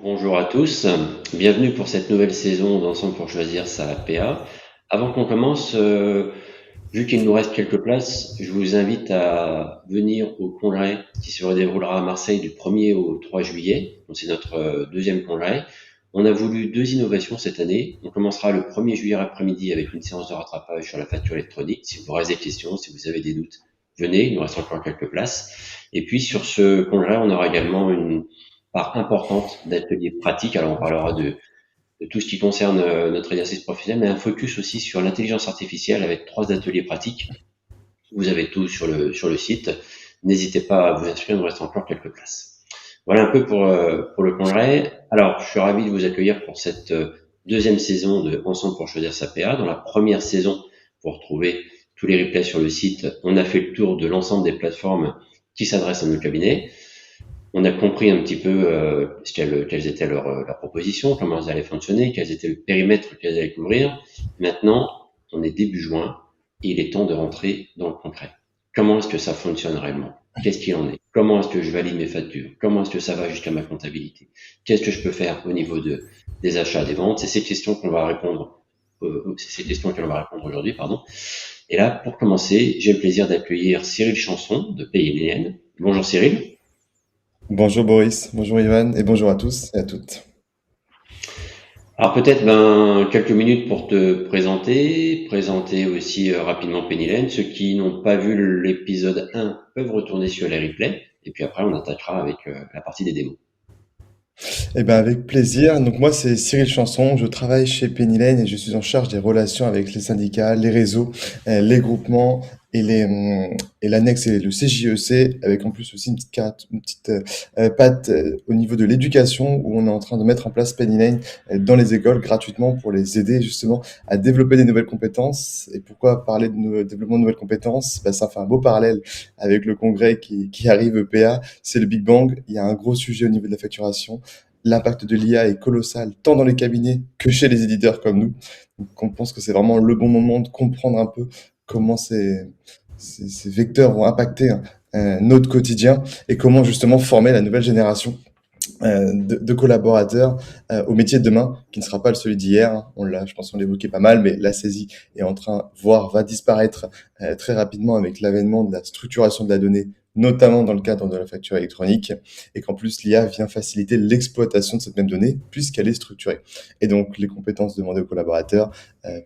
Bonjour à tous, bienvenue pour cette nouvelle saison d'Ensemble pour choisir sa PA. Avant qu'on commence, vu qu'il nous reste quelques places, je vous invite à venir au congrès qui se déroulera à Marseille du 1er au 3 juillet. Donc c'est notre deuxième congrès. On a voulu deux innovations cette année. On commencera le 1er juillet après-midi avec une séance de rattrapage sur la facture électronique. Si vous aurez des questions, si vous avez des doutes, venez, il nous reste encore quelques places. Et puis sur ce congrès, on aura également une part importante d'ateliers pratiques. Alors on parlera de tout ce qui concerne notre exercice professionnel, mais un focus aussi sur l'intelligence artificielle avec trois ateliers pratiques. Vous avez tout sur le site. N'hésitez pas à vous inscrire, il nous reste encore quelques places. Voilà un peu pour le congrès. Alors, je suis ravi de vous accueillir pour cette deuxième saison de Ensemble pour choisir sa PA. Dans la première saison, vous retrouvez tous les replays sur le site. On a fait le tour de l'ensemble des plateformes qui s'adressent à nos cabinets. On a compris un petit peu quelles étaient leurs propositions, comment elles allaient fonctionner, quels étaient le périmètre qu'elles allaient couvrir. Maintenant, on est début juin et il est temps de rentrer dans le concret. Comment est-ce que ça fonctionne réellement? Qu'est-ce qu'il en est? Comment est-ce que je valide mes factures? Comment est-ce que ça va jusqu'à ma comptabilité? Qu'est-ce que je peux faire au niveau des achats, des ventes? C'est ces questions qu'on va répondre. C'est ces questions que l'on va répondre aujourd'hui, pardon. Et là, pour commencer, j'ai le plaisir d'accueillir Cyril Chanson de PayLN. Bonjour Cyril. Bonjour Boris, bonjour Ivan et bonjour à tous et à toutes. Alors peut-être quelques minutes pour te présenter aussi rapidement Pennylen. Ceux qui n'ont pas vu l'épisode 1 peuvent retourner sur les replays et puis après on attaquera avec la partie des démos. Eh ben avec plaisir. Donc moi c'est Cyril Chanson, je travaille chez Penny Lane et je suis en charge des relations avec les syndicats, les réseaux, les groupements et l'annexe et le CJEC avec en plus aussi une petite patte au niveau de l'éducation où on est en train de mettre en place Penny Lane dans les écoles gratuitement pour les aider justement à développer des nouvelles compétences. Et pourquoi parler de développement de nouvelles compétences? Ben, ça fait un beau parallèle avec le congrès qui arrive EPA, c'est le Big Bang. Il y a un gros sujet au niveau de la facturation. L'impact de l'IA est colossal, tant dans les cabinets que chez les éditeurs comme nous. Donc, on pense que c'est vraiment le bon moment de comprendre un peu comment ces vecteurs vont impacter notre quotidien et comment justement former la nouvelle génération de collaborateurs au métier de demain, qui ne sera pas celui d'hier, hein. Je pense qu'on l'évoquait pas mal, mais la saisie est en train, voire va disparaître très rapidement avec l'avènement de la structuration de la donnée, notamment dans le cadre de la facture électronique, et qu'en plus l'IA vient faciliter l'exploitation de cette même donnée puisqu'elle est structurée. Et donc les compétences demandées aux collaborateurs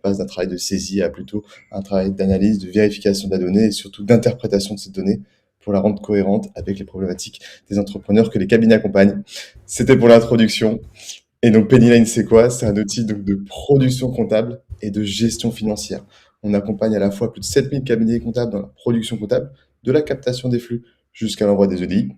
passent d'un travail de saisie à plutôt un travail d'analyse, de vérification de la donnée et surtout d'interprétation de cette donnée pour la rendre cohérente avec les problématiques des entrepreneurs que les cabinets accompagnent. C'était pour l'introduction. Et donc Pennyline, c'est quoi? C'est un outil donc, de production comptable et de gestion financière. On accompagne à la fois plus de 7000 cabinets comptables dans la production comptable, de la captation des flux jusqu'à l'envoi des EDI,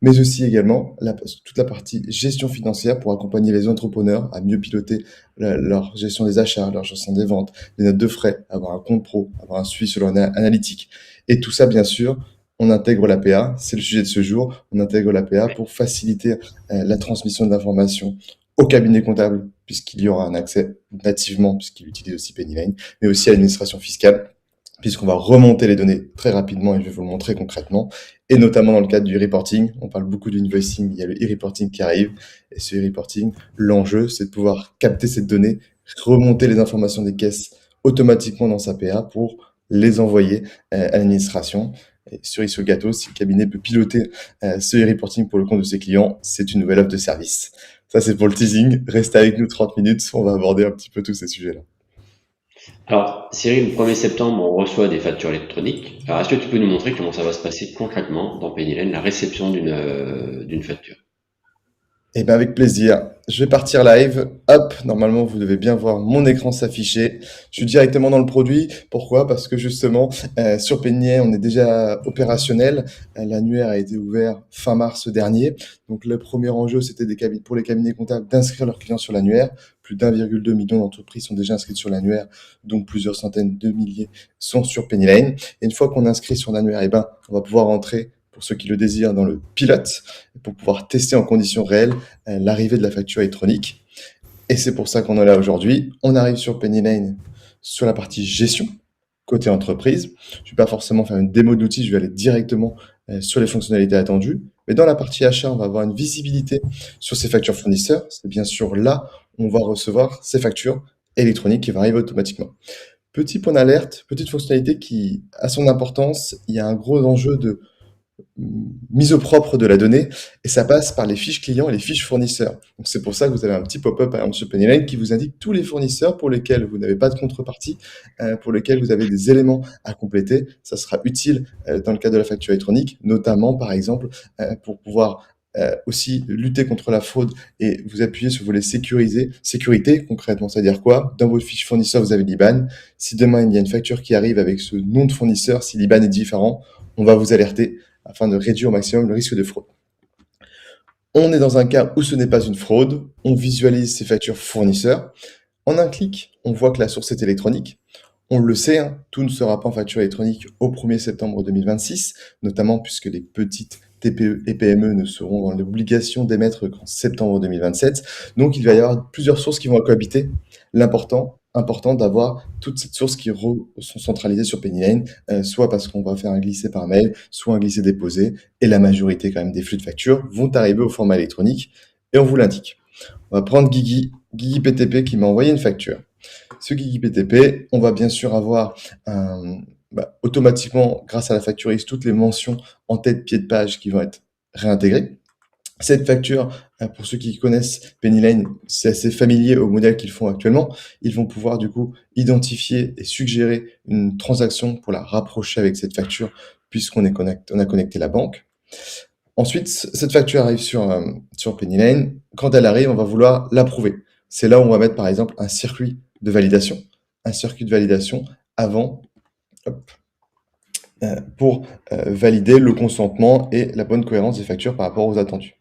mais aussi également toute la partie gestion financière pour accompagner les entrepreneurs à mieux piloter leur gestion des achats, leur gestion des ventes, des notes de frais, avoir un compte pro, avoir un suivi sur leur analytique. Et tout ça, bien sûr, on intègre l'APA, c'est le sujet de ce jour, on intègre l'APA pour faciliter la transmission d'informations au cabinet comptable, puisqu'il y aura un accès nativement, puisqu'il utilise aussi Pennyline, mais aussi à l'administration fiscale, puisqu'on va remonter les données très rapidement et je vais vous le montrer concrètement, et notamment dans le cadre du e-reporting. On parle beaucoup d'invoicing, il y a le e-reporting qui arrive, et ce e-reporting, l'enjeu, c'est de pouvoir capter cette donnée, remonter les informations des caisses automatiquement dans sa PA pour les envoyer à l'administration. Et cerise sur le gâteau, si le cabinet peut piloter ce e-reporting pour le compte de ses clients, c'est une nouvelle offre de service. Ça, c'est pour le teasing. Restez avec nous 30 minutes, on va aborder un petit peu tous ces sujets-là. Alors Cyril, le 1er septembre, on reçoit des factures électroniques. Alors est-ce que tu peux nous montrer comment ça va se passer concrètement dans Pennylen, la réception d'une facture? Eh ben avec plaisir. Je vais partir live. Hop, normalement vous devez bien voir mon écran s'afficher. Je suis directement dans le produit. Pourquoi? Parce que justement sur Peignet on est déjà opérationnel. L'annuaire a été ouvert fin mars dernier. Donc le premier enjeu c'était pour les cabinets comptables d'inscrire leurs clients sur l'annuaire. Plus d'1,2 million d'entreprises sont déjà inscrites sur l'annuaire, donc plusieurs centaines de milliers sont sur Pennyline. Et une fois qu'on inscrit sur l'annuaire, eh ben on va pouvoir rentrer pour ceux qui le désirent dans le pilote pour pouvoir tester en conditions réelles l'arrivée de la facture électronique. Et c'est pour ça qu'on est là aujourd'hui. On arrive sur Pennyline sur la partie gestion, côté entreprise. Je ne vais pas forcément faire une démo de l'outil, je vais aller directement sur les fonctionnalités attendues. Mais dans la partie achat, on va avoir une visibilité sur ses factures fournisseurs. C'est bien sûr là où on va recevoir ces factures électroniques qui vont arriver automatiquement. Petit point d'alerte, petite fonctionnalité qui a son importance. Il y a un gros enjeu de mise au propre de la donnée et ça passe par les fiches clients et les fiches fournisseurs. Donc c'est pour ça que vous avez un petit pop-up par exemple sur Pennyline qui vous indique tous les fournisseurs pour lesquels vous n'avez pas de contrepartie, pour lesquels vous avez des éléments à compléter. Ça sera utile dans le cadre de la facture électronique, notamment par exemple pour pouvoir aussi lutter contre la fraude et vous appuyer sur le volet sécurité concrètement, c'est-à-dire quoi? Dans vos fiches fournisseurs, vous avez l'IBAN. Si demain il y a une facture qui arrive avec ce nom de fournisseur, si l'IBAN est différent, on va vous alerter afin de réduire au maximum le risque de fraude. On est dans un cas où ce n'est pas une fraude, on visualise ses factures fournisseurs. En un clic, on voit que la source est électronique. On le sait, hein, tout ne sera pas en facture électronique au 1er septembre 2026, notamment puisque les petites TPE et PME ne seront dans l'obligation d'émettre qu'en septembre 2027. Donc il va y avoir plusieurs sources qui vont cohabiter. Important d'avoir toutes ces sources qui sont centralisées sur Pennyline, soit parce qu'on va faire un glisser par mail, soit un glisser déposé, et la majorité quand même des flux de factures vont arriver au format électronique, et on vous l'indique. On va prendre Guigui PTP qui m'a envoyé une facture. Ce Guigui PTP, on va bien sûr avoir automatiquement, grâce à la facturiste, toutes les mentions en tête, pied de page qui vont être réintégrées. Cette facture, pour ceux qui connaissent Pennyline, c'est assez familier au modèle qu'ils font actuellement. Ils vont pouvoir du coup identifier et suggérer une transaction pour la rapprocher avec cette facture puisqu'on on a connecté la banque. Ensuite, cette facture arrive sur Pennyline. Quand elle arrive, on va vouloir l'approuver. C'est là où on va mettre par exemple un circuit de validation. Un circuit de validation avant, hop, pour valider le consentement et la bonne cohérence des factures par rapport aux attendus.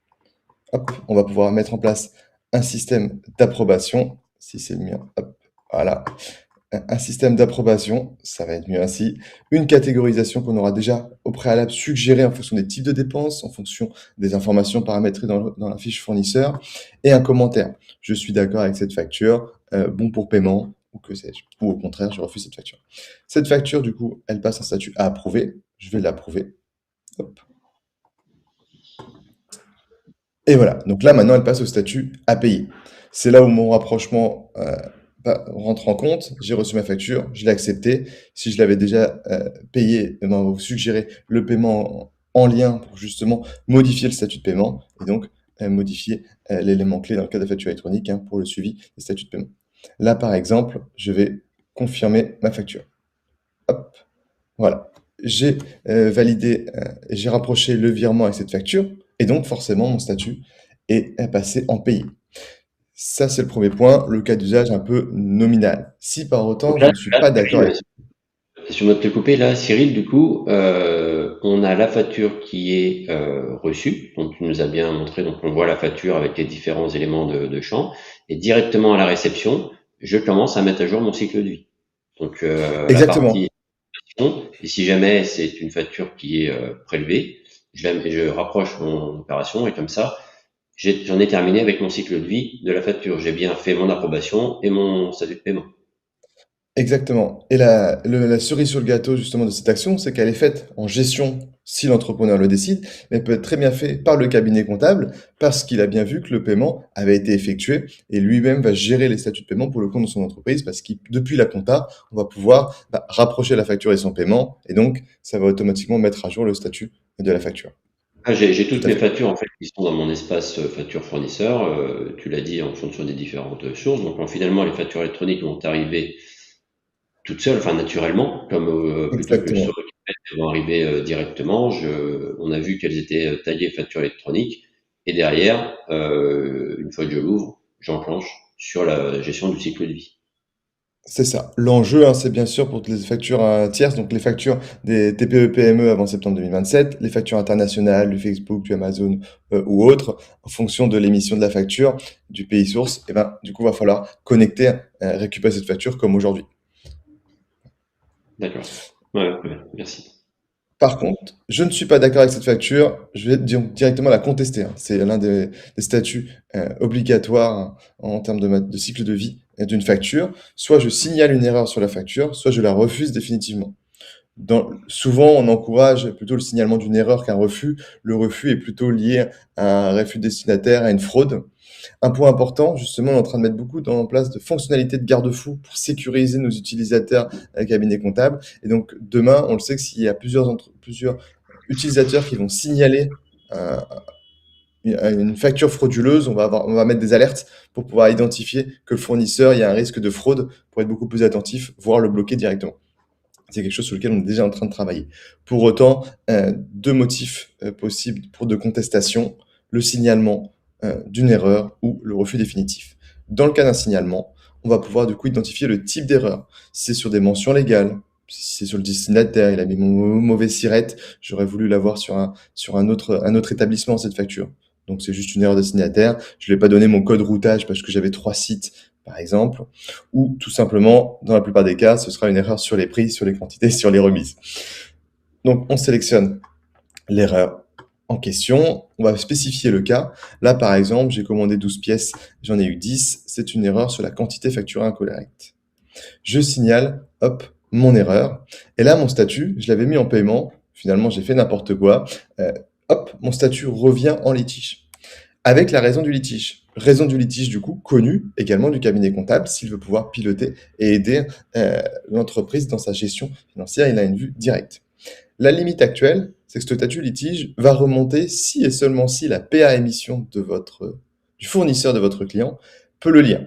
Hop, on va pouvoir mettre en place un système d'approbation. Si c'est le mien, hop, voilà. Un système d'approbation, ça va être mieux ainsi. Une catégorisation qu'on aura déjà au préalable suggérée en fonction des types de dépenses, en fonction des informations paramétrées dans la fiche fournisseur. Et un commentaire. Je suis d'accord avec cette facture, bon pour paiement, ou que sais-je. Ou au contraire, je refuse cette facture. Cette facture, du coup, elle passe en statut à approuver. Je vais l'approuver. Hop. Et voilà, donc là maintenant elle passe au statut à payer. C'est là où mon rapprochement rentre en compte. J'ai reçu ma facture, je l'ai acceptée. Si je l'avais déjà payé, on va vous suggérer le paiement en lien pour justement modifier le statut de paiement et donc modifier l'élément clé dans le cas de la facture électronique pour le suivi des statuts de paiement. Là par exemple, je vais confirmer ma facture. Hop, voilà. J'ai validé, j'ai rapproché le virement avec cette facture et donc forcément mon statut est passé en payé. Ça, c'est le premier point, le cas d'usage un peu nominal. Si par autant Donc je ne suis pas d'accord avec... si on doit te couper là, Cyril, du coup, on a la facture qui est reçue, donc tu nous as bien montré, donc on voit la facture avec les différents éléments de champ, et directement à la réception, je commence à mettre à jour mon cycle de vie. Donc la Exactement, partie et si jamais c'est une facture qui est prélevée, je rapproche mon opération et comme ça, j'en ai terminé avec mon cycle de vie de la facture. J'ai bien fait mon approbation et mon statut de paiement. exactement. Et la cerise sur le gâteau justement de cette action, c'est qu'elle est faite en gestion si l'entrepreneur le décide, mais peut être très bien fait par le cabinet comptable parce qu'il a bien vu que le paiement avait été effectué et lui-même va gérer les statuts de paiement pour le compte de son entreprise parce que depuis la compta, on va pouvoir rapprocher la facture et son paiement et donc ça va automatiquement mettre à jour le statut de la facture. Ah, j'ai Tout toutes à mes fait. factures en fait qui sont dans mon espace facture fournisseur. Tu l'as dit en fonction des différentes sources. Donc finalement, les factures électroniques vont arriver toutes seules, enfin naturellement, comme plutôt que sur Exactement. le kit, elles vont arriver directement. On a vu qu'elles étaient taillées facture électronique et derrière, une fois que je l'ouvre, j'enclenche sur la gestion du cycle de vie. C'est ça. L'enjeu, c'est bien sûr pour les factures tierces, donc les factures des TPE-PME avant septembre 2027, les factures internationales, du Facebook, du Amazon ou autres, en fonction de l'émission de la facture, du pays source, et ben, du coup, va falloir connecter, récupérer cette facture comme aujourd'hui. D'accord. Ouais, ouais, merci. Par contre, je ne suis pas d'accord avec cette facture, je vais directement la contester. C'est l'un des statuts obligatoires en termes de cycle de vie d'une facture. Soit je signale une erreur sur la facture, soit je la refuse définitivement. Souvent, on encourage plutôt le signalement d'une erreur qu'un refus. Le refus est plutôt lié à un refus destinataire, à une fraude. Un point important, justement, on est en train de mettre beaucoup en place de fonctionnalités de garde-fous pour sécuriser nos utilisateurs cabinet comptable. Et donc, demain, on le sait que s'il y a plusieurs utilisateurs qui vont signaler un- une facture frauduleuse, on va mettre des alertes pour pouvoir identifier que le fournisseur, il y a un risque de fraude pour être beaucoup plus attentif, voire le bloquer directement. C'est quelque chose sur lequel on est déjà en train de travailler. Pour autant, deux motifs possibles de contestation, le signalement d'une erreur ou le refus définitif. Dans le cas d'un signalement, on va pouvoir du coup identifier le type d'erreur. Si c'est sur des mentions légales, si c'est sur le destinataire, il a mis mon mauvais sirette, j'aurais voulu l'avoir sur un autre établissement, cette facture. Donc c'est juste une erreur destinataire. Je ne lui ai pas donné mon code routage parce que j'avais 3 sites, par exemple. Ou tout simplement, dans la plupart des cas, ce sera une erreur sur les prix, sur les quantités, sur les remises. Donc on sélectionne l'erreur en question, on va spécifier le cas. Là, par exemple, j'ai commandé 12 pièces, j'en ai eu 10, c'est une erreur sur la quantité facturée incorrecte. Je signale, hop, mon erreur. Et là, mon statut, je l'avais mis en paiement, finalement j'ai fait n'importe quoi. Euh, Hop, mon statut revient en litige. Avec la raison du litige. Raison du litige, du coup, connue également du cabinet comptable s'il veut pouvoir piloter et aider l'entreprise dans sa gestion financière. Il a une vue directe. La limite actuelle, c'est que ce statut litige va remonter si et seulement si la PA émission du fournisseur de votre client peut le lire.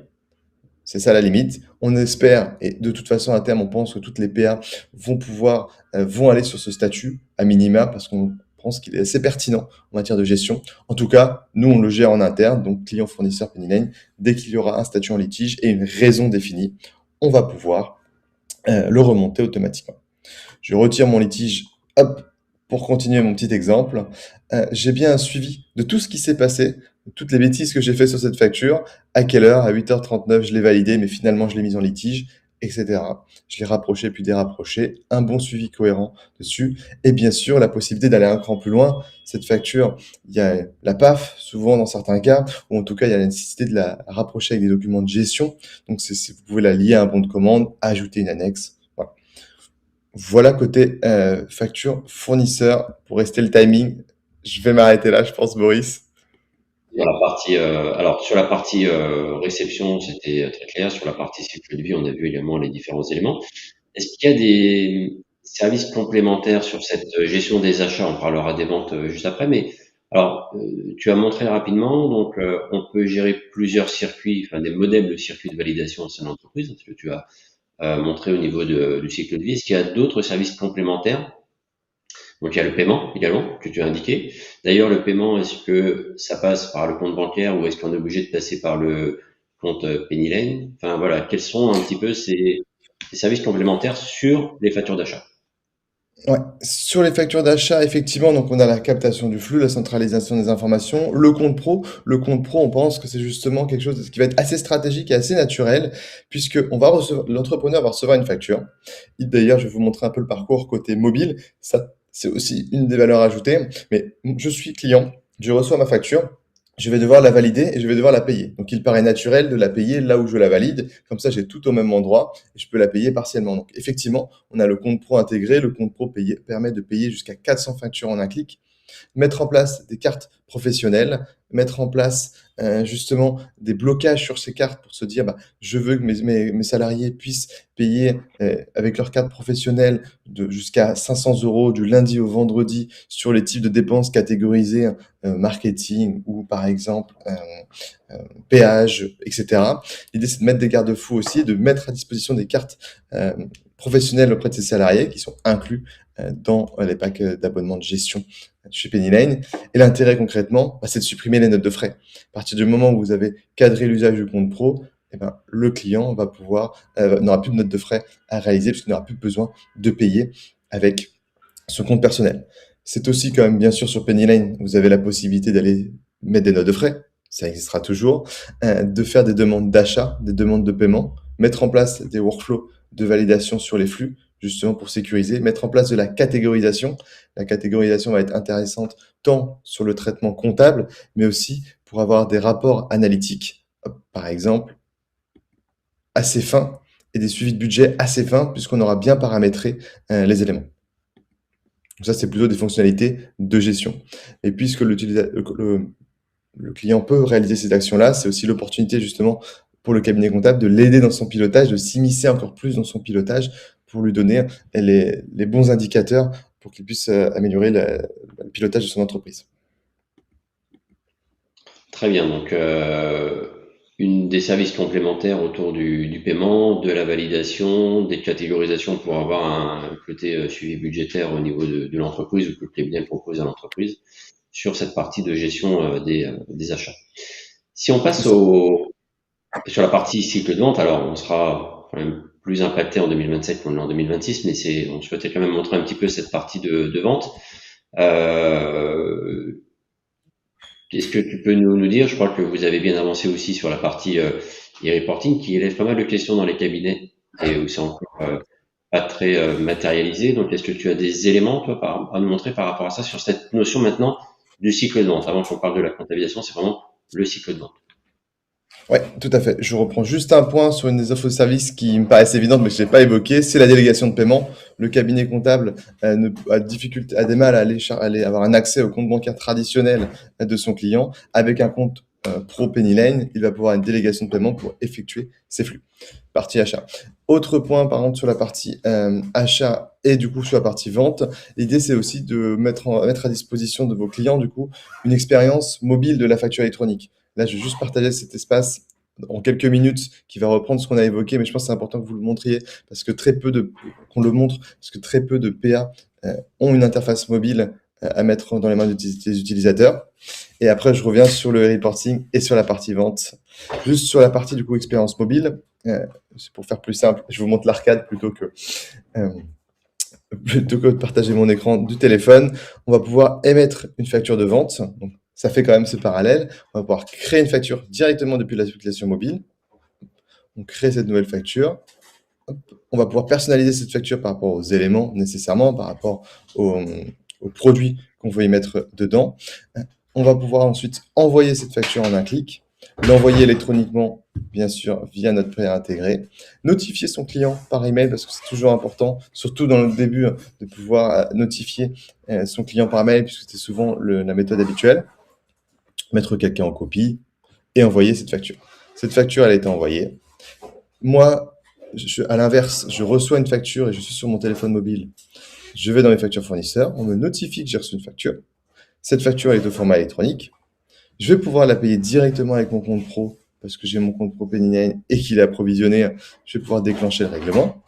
C'est ça la limite. On espère, et de toute façon à terme, on pense que toutes les PA vont aller sur ce statut à minima parce qu'on pense qu'il est assez pertinent en matière de gestion. En tout cas, nous on le gère en interne, donc client fournisseur Penny Lane. Dès qu'il y aura un statut en litige et une raison définie, on va pouvoir le remonter automatiquement. Je retire mon litige, hop, pour continuer mon petit exemple. J'ai bien un suivi de tout ce qui s'est passé, de toutes les bêtises que j'ai fait sur cette facture, à quelle heure, à 8h39, je l'ai validé, mais finalement je l'ai mise en litige, etc. Je l'ai rapproché puis dérapproché, un bon suivi cohérent dessus, et bien sûr la possibilité d'aller un cran plus loin. Cette facture, il y a la PAF, souvent dans certains cas, ou en tout cas il y a la nécessité de la rapprocher avec des documents de gestion. Donc vous pouvez la lier à un bon de commande, ajouter une annexe. Voilà. Voilà côté facture fournisseur. Pour rester le timing, je vais m'arrêter là, je pense, Boris. Sur la partie, alors sur la partie réception, c'était très clair. Sur la partie cycle de vie, on a vu également les différents éléments. Est-ce qu'il y a des services complémentaires sur cette gestion des achats? On parlera des ventes juste après, mais alors tu as montré rapidement, donc on peut gérer plusieurs circuits, enfin des modèles de circuits de validation au sein de l'entreprise, ce que tu as montré au niveau du cycle de vie. Est-ce qu'il y a d'autres services complémentaires? Donc il y a le paiement également que tu as indiqué. D'ailleurs, le paiement, est-ce que ça passe par le compte bancaire ou est-ce qu'on est obligé de passer par le compte Penny Lane? Enfin voilà, quels sont un petit peu ces services complémentaires sur les factures d'achat? Ouais. Sur les factures d'achat, effectivement, donc on a la captation du flux, la centralisation des informations, le compte pro. Le compte pro, on pense que c'est justement quelque chose qui va être assez stratégique et assez naturel, puisque l'entrepreneur va recevoir une facture. Et d'ailleurs, je vais vous montrer un peu le parcours côté mobile. Ça, c'est aussi une des valeurs ajoutées. Mais je suis client, je reçois ma facture. Je vais devoir la valider et je vais devoir la payer. Donc, il paraît naturel de la payer là où je la valide. Comme ça, j'ai tout au même endroit et je peux la payer partiellement. Donc, effectivement, on a le compte pro intégré. Le compte pro permet de payer jusqu'à 400 factures en un clic, mettre en place des cartes professionnelles, mettre en place justement des blocages sur ces cartes pour se dire bah, je veux que mes salariés puissent payer avec leur carte professionnelle jusqu'à 500 euros du lundi au vendredi sur les types de dépenses catégorisées marketing ou par exemple péage, etc. L'idée c'est de mettre des garde-fous aussi, de mettre à disposition des cartes professionnelles auprès de ces salariés qui sont inclus dans les packs d'abonnement de gestion chez Penny Lane. Et l'intérêt concrètement, bah, c'est de supprimer les notes de frais. À partir du moment où vous avez cadré l'usage du compte pro, eh ben, le client n'aura plus de notes de frais à réaliser puisqu'il n'aura plus besoin de payer avec son compte personnel. C'est aussi quand même bien sûr sur Penny Lane, vous avez la possibilité d'aller mettre des notes de frais, ça existera toujours, de faire des demandes d'achat, des demandes de paiement, mettre en place des workflows de validation sur les flux, justement pour sécuriser, mettre en place de la catégorisation. La catégorisation va être intéressante tant sur le traitement comptable, mais aussi pour avoir des rapports analytiques, par exemple, assez fins et des suivis de budget assez fins, puisqu'on aura bien paramétré les éléments. Ça, c'est plutôt des fonctionnalités de gestion. Et puisque le client peut réaliser ces actions-là, c'est aussi l'opportunité justement pour le cabinet comptable de l'aider dans son pilotage, de s'immiscer encore plus dans son pilotage pour lui donner les bons indicateurs pour qu'il puisse améliorer le pilotage de son entreprise. Très bien, donc une des services complémentaires autour du paiement, de la validation, des catégorisations pour avoir un côté suivi budgétaire au niveau de l'entreprise ou que le cabinet propose à l'entreprise sur cette partie de gestion des achats. Si on C'est passe ça. sur la partie cycle de vente, alors on sera quand même plus impacté en 2027 qu'on l'est en 2026, mais on souhaitait quand même montrer un petit peu cette partie de vente. Euh, Qu'est-ce que tu peux nous dire? Je crois que vous avez bien avancé aussi sur la partie e-reporting qui élève pas mal de questions dans les cabinets et où c'est encore pas très matérialisé. Donc, est-ce que tu as des éléments, toi, à nous montrer par rapport à ça sur cette notion maintenant du cycle de vente? Avant qu'on parle de la comptabilisation, c'est vraiment le cycle de vente. Ouais, tout à fait. Je reprends juste un point sur une des offres de service qui me paraissait évidente, mais que je n'ai pas évoqué, c'est la délégation de paiement. Le cabinet comptable a des mal à aller avoir un accès au compte bancaire traditionnel de son client. Avec un compte pro Pennyline, il va pouvoir avoir une délégation de paiement pour effectuer ses flux. Partie achat. Autre point, par contre, sur la partie achat et du coup sur la partie vente, l'idée c'est aussi de mettre à disposition de vos clients du coup une expérience mobile de la facture électronique. Là, je vais juste partager cet espace en quelques minutes qui va reprendre ce qu'on a évoqué, mais je pense que c'est important que vous le montriez parce que qu'on le montre, parce que très peu de PA ont une interface mobile à mettre dans les mains des utilisateurs. Et après, je reviens sur le reporting et sur la partie vente. Juste sur la partie du coup expérience mobile, c'est pour faire plus simple, je vous montre l'arcade euh, plutôt que de partager mon écran du téléphone. On va pouvoir émettre une facture de vente. Donc, ça fait quand même ce parallèle. On va pouvoir créer une facture directement depuis l'application mobile. On crée cette nouvelle facture. Hop. On va pouvoir personnaliser cette facture par rapport aux éléments nécessairement, par rapport aux, aux produits qu'on veut y mettre dedans. On va pouvoir ensuite envoyer cette facture en un clic, l'envoyer électroniquement, bien sûr, via notre prêt intégré, notifier son client par email parce que c'est toujours important, surtout dans le début, de pouvoir notifier son client par mail puisque c'est souvent la méthode habituelle, mettre quelqu'un en copie et envoyer cette facture. Cette facture, elle a été envoyée. Moi, à l'inverse, je reçois une facture et je suis sur mon téléphone mobile. Je vais dans mes factures fournisseurs, on me notifie que j'ai reçu une facture. Cette facture, elle est au format électronique. Je vais pouvoir la payer directement avec mon compte pro parce que j'ai mon compte pro Pennyline et qu'il est approvisionné. Je vais pouvoir déclencher le règlement.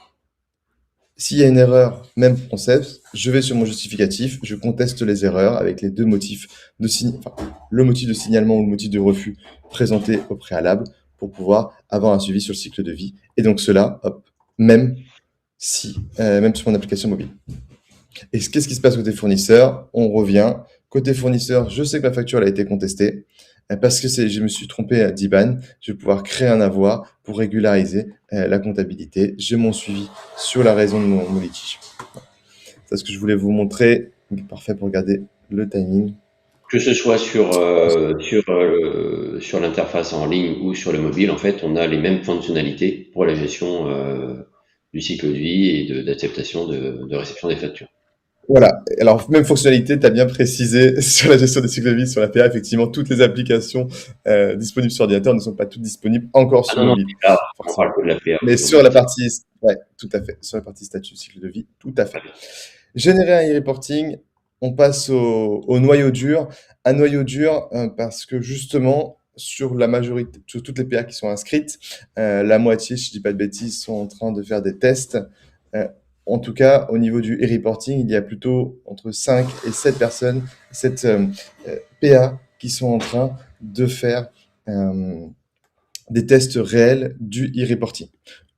S'il y a une erreur, même concept, je vais sur mon justificatif, je conteste les erreurs avec les deux motifs le motif de signalement ou le motif de refus présenté au préalable pour pouvoir avoir un suivi sur le cycle de vie. Et donc cela, hop, même même sur mon application mobile. Et qu'est-ce qui se passe côté fournisseur? On revient. Côté fournisseur, je sais que ma facture elle a été contestée parce que je me suis trompé à d'IBAN. Je vais pouvoir créer un avoir pour régulariser la comptabilité. J'ai mon suivi sur la raison de mon litige. C'est ce que je voulais vous montrer. Parfait pour garder le timing. Que ce soit sur l'interface en ligne ou sur le mobile, en fait, on a les mêmes fonctionnalités pour la gestion du cycle de vie et d'acceptation de réception des factures. Voilà. Alors, même fonctionnalité, tu as bien précisé sur la gestion des cycles de vie, sur la PA. Effectivement, toutes les applications disponibles sur ordinateur ne sont pas toutes disponibles encore Ah sur non, non, mobile, là, on forcément. parle que de la PA Mais sur la aujourd'hui. partie, ouais, tout à fait. Sur la partie statut cycle de vie, tout à fait. Générer un e-reporting, on passe au noyau dur. Un noyau dur parce que justement, sur la majorité, sur toutes les PA qui sont inscrites, la moitié, si je dis pas de bêtises, sont en train de faire des tests. Euh, En tout cas, au niveau du e-reporting, il y a plutôt entre 5 et 7 personnes, 7 PA qui sont en train de faire euh, des tests réels du e-reporting.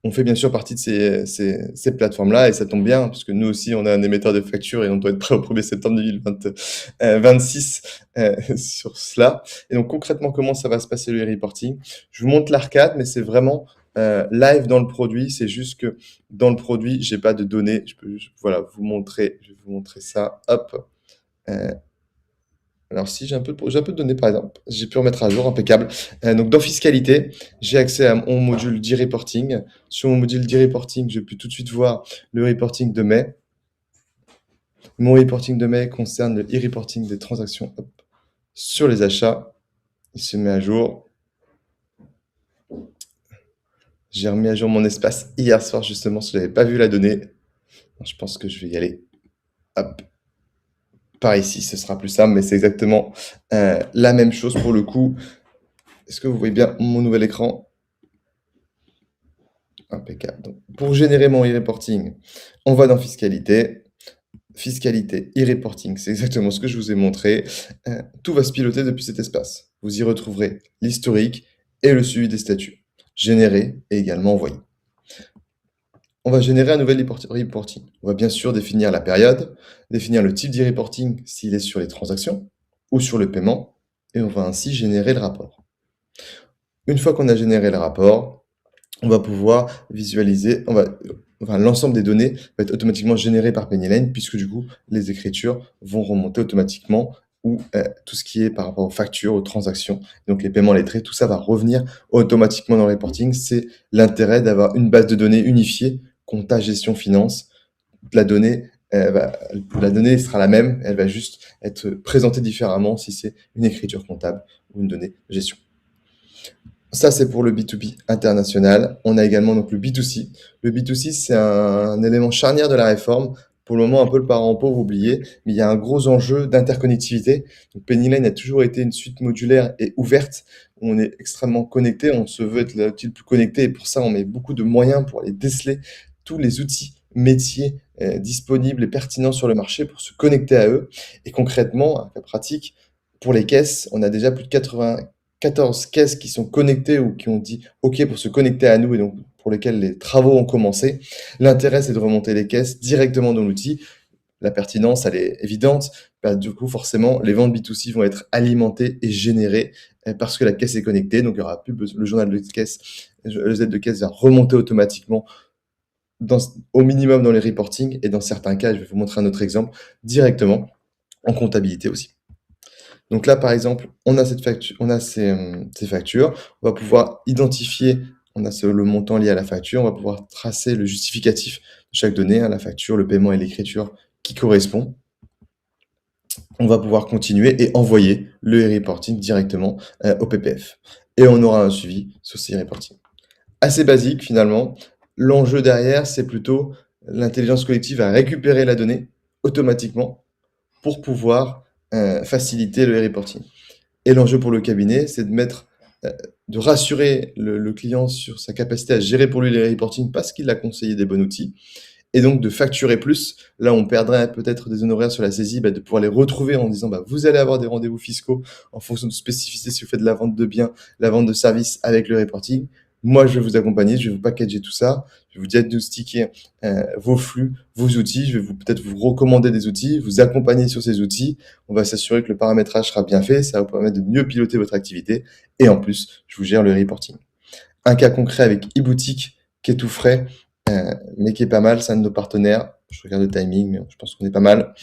On fait bien sûr partie de ces plateformes-là et ça tombe bien parce que nous aussi, on a un émetteur de facture et on doit être prêt au 1er septembre 2026 sur cela. Et donc concrètement, comment ça va se passer le e-reporting? Je vous montre l'arcade, mais c'est vraiment live dans le produit. C'est juste que dans le produit, j'ai pas de données. Voilà, je vais vous montrer ça. Hop. Euh, alors si j'ai un peu de données par exemple, j'ai pu remettre à jour, impeccable. Donc dans fiscalité, j'ai accès à mon module d'e-reporting. Sur mon module d'e-reporting, je peux tout de suite voir le reporting de mai. Mon reporting de mai concerne le e-reporting des transactions hop, sur les achats. Il se met à jour. J'ai remis à jour mon espace hier soir justement, si je n'avais pas vu la donnée. Je pense que je vais y aller hop, par ici, ce sera plus simple, mais c'est exactement la même chose pour le coup. Est-ce que vous voyez bien mon nouvel écran? Impeccable. Donc, pour générer mon e-reporting, on va dans fiscalité. Fiscalité, e-reporting, c'est exactement ce que je vous ai montré. Tout va se piloter depuis cet espace. Vous y retrouverez l'historique et le suivi des statuts. Générer et également envoyer. On va générer un nouvel reporting. On va bien sûr définir la période, définir le type d'e-reporting s'il est sur les transactions ou sur le paiement, et on va ainsi générer le rapport. Une fois qu'on a généré le rapport, on va pouvoir visualiser, l'ensemble des données va être automatiquement généré par Pennyline, puisque du coup, les écritures vont remonter automatiquement, ou tout ce qui est par rapport aux factures, aux transactions, donc les paiements lettrés, tout ça va revenir automatiquement dans le reporting. C'est l'intérêt d'avoir une base de données unifiée, compta, gestion, finance. La donnée, la donnée sera la même, elle va juste être présentée différemment si c'est une écriture comptable ou une donnée de gestion. Ça, c'est pour le B2B international. On a également donc le B2C. Le B2C, c'est un élément charnière de la réforme. Pour le moment, un peu le parent pauvre oublié, mais il y a un gros enjeu d'interconnectivité. Donc, Pennyline a toujours été une suite modulaire et ouverte. On est extrêmement connecté, on se veut être l'outil le plus connecté, et pour ça, on met beaucoup de moyens pour aller déceler tous les outils métiers disponibles et pertinents sur le marché pour se connecter à eux. Et concrètement, un cas pratique, pour les caisses, on a déjà plus de 14 caisses qui sont connectées ou qui ont dit OK pour se connecter à nous et donc pour lesquelles les travaux ont commencé. L'intérêt, c'est de remonter les caisses directement dans l'outil. La pertinence, elle est évidente. Du coup, forcément, les ventes B2C vont être alimentées et générées parce que la caisse est connectée. Donc, il n'y aura plus besoin, le journal de caisse, le Z de caisse va remonter automatiquement au minimum dans les reportings et dans certains cas, je vais vous montrer un autre exemple, directement en comptabilité aussi. Donc là, par exemple, on a ces factures. On va pouvoir identifier, le montant lié à la facture. On va pouvoir tracer le justificatif de chaque donnée, la facture, le paiement et l'écriture qui correspond. On va pouvoir continuer et envoyer le e-reporting directement au PPF. Et on aura un suivi sur ces e-reporting. Assez basique finalement. L'enjeu derrière, c'est plutôt l'intelligence collective à récupérer la donnée automatiquement pour pouvoir faciliter le reporting. Et l'enjeu pour le cabinet, c'est de rassurer le client sur sa capacité à gérer pour lui les reporting parce qu'il a conseillé des bons outils, et donc de facturer plus. Là, on perdrait peut-être des honoraires sur la saisie, de pouvoir les retrouver en disant vous allez avoir des rendez-vous fiscaux en fonction de spécificité si vous faites de la vente de biens, la vente de services avec le reporting. Moi, je vais vous accompagner, je vais vous packager tout ça, je vais vous diagnostiquer vos flux, vos outils, je vais peut-être vous recommander des outils, vous accompagner sur ces outils. On va s'assurer que le paramétrage sera bien fait, ça va vous permettre de mieux piloter votre activité, et en plus, je vous gère le reporting. Un cas concret avec eBoutique qui est tout frais, mais qui est pas mal, c'est un de nos partenaires. Je regarde le timing, mais je pense qu'on est pas mal.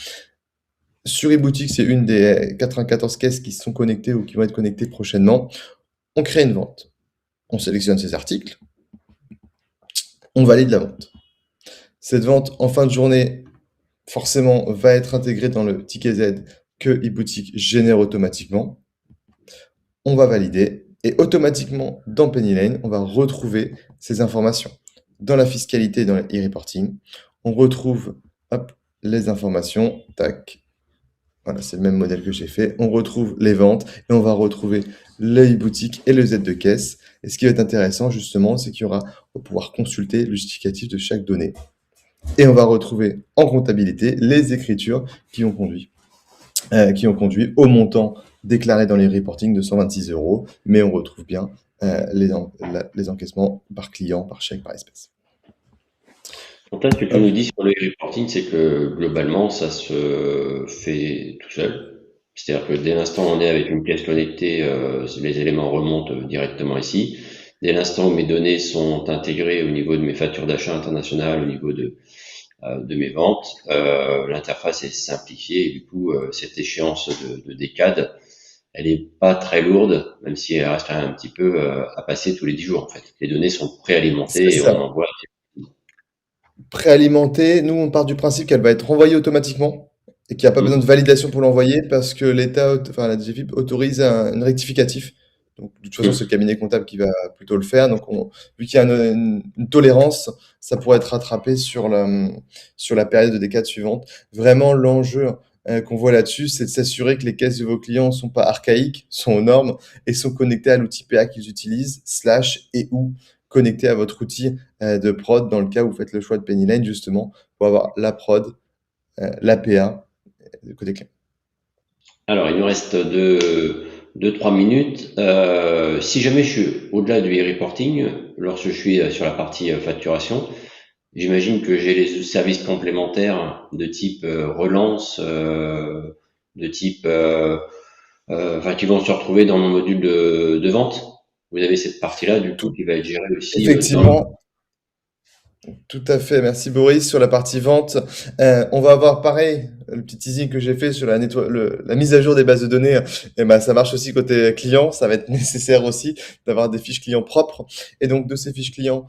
Sur eBoutique, c'est une des 94 caisses qui sont connectées ou qui vont être connectées prochainement. On crée une vente. On sélectionne ces articles. On valide la vente. Cette vente, en fin de journée, forcément, va être intégrée dans le ticket Z que eBoutique génère automatiquement. On va valider. Et automatiquement, dans Pennyline, on va retrouver ces informations. Dans la fiscalité et dans le e-reporting, on retrouve les informations. Tac. Voilà, c'est le même modèle que j'ai fait. On retrouve les ventes et on va retrouver le e-boutique et le Z de caisse. Et ce qui va être intéressant, justement, c'est on va pouvoir consulter le justificatif de chaque donnée. Et on va retrouver en comptabilité les écritures qui ont conduit au montant déclaré dans les reportings de 126 €. Mais on retrouve bien les encaissements par client, par chèque, par espèce. Donc là, ce que tu nous dis sur le reporting, c'est que globalement, ça se fait tout seul. C'est-à-dire que dès l'instant où on est avec une pièce connectée, les éléments remontent directement ici. Dès l'instant où mes données sont intégrées au niveau de mes factures d'achat internationales, au niveau de mes ventes, l'interface est simplifiée et du coup, cette échéance de décade, elle est pas très lourde, même si elle reste un petit peu à passer tous les 10 jours en fait. Les données sont préalimentées C'est et ça. on envoie. Préalimentée, nous on part du principe qu'elle va être renvoyée automatiquement. et qui a pas besoin de Mmh. validation pour l'envoyer parce que enfin la DGFiP autorise un rectificatif. Donc de toute façon, c'est le Mmh. cabinet comptable qui va plutôt le faire. Donc vu qu'il y a une tolérance, ça pourrait être rattrapé sur la période de décade suivante. Vraiment, l'enjeu qu'on voit là-dessus, c'est de s'assurer que les caisses de vos clients sont pas archaïques, sont aux normes et sont connectés à l'outil PA qu'ils utilisent, slash et ou connectés à votre outil de prod dans le cas où vous faites le choix de Pennyline justement pour avoir la prod, l'APA de côté client. Alors, il nous reste deux, 3 minutes. Si jamais je suis au-delà du e-reporting, lorsque je suis sur la partie facturation, j'imagine que j'ai les services complémentaires de type relance, de type, enfin, qui vont se retrouver dans mon module de vente. Vous avez cette partie-là, du coup, Tout, qui va être gérée aussi dans le... effectivement, tout à fait. Merci Boris. Sur la partie vente, on va avoir pareil, le petit teasing que j'ai fait sur la mise à jour des bases de données. Et ben, ça marche aussi côté client. Ça va être nécessaire aussi d'avoir des fiches clients propres. Et donc, de ces fiches clients,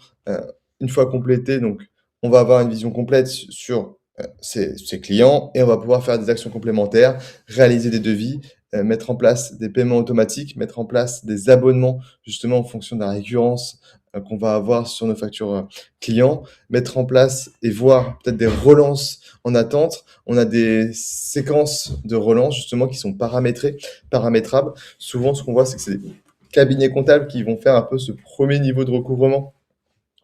une fois complétées, donc, on va avoir une vision complète sur ces clients et on va pouvoir faire des actions complémentaires, réaliser des devis, mettre en place des paiements automatiques, mettre en place des abonnements justement en fonction de la récurrence qu'on va avoir sur nos factures clients, mettre en place et voir peut-être des relances en attente. On a des séquences de relance justement qui sont paramétrables. Souvent, ce qu'on voit, c'est que c'est des cabinets comptables qui vont faire un peu ce premier niveau de recouvrement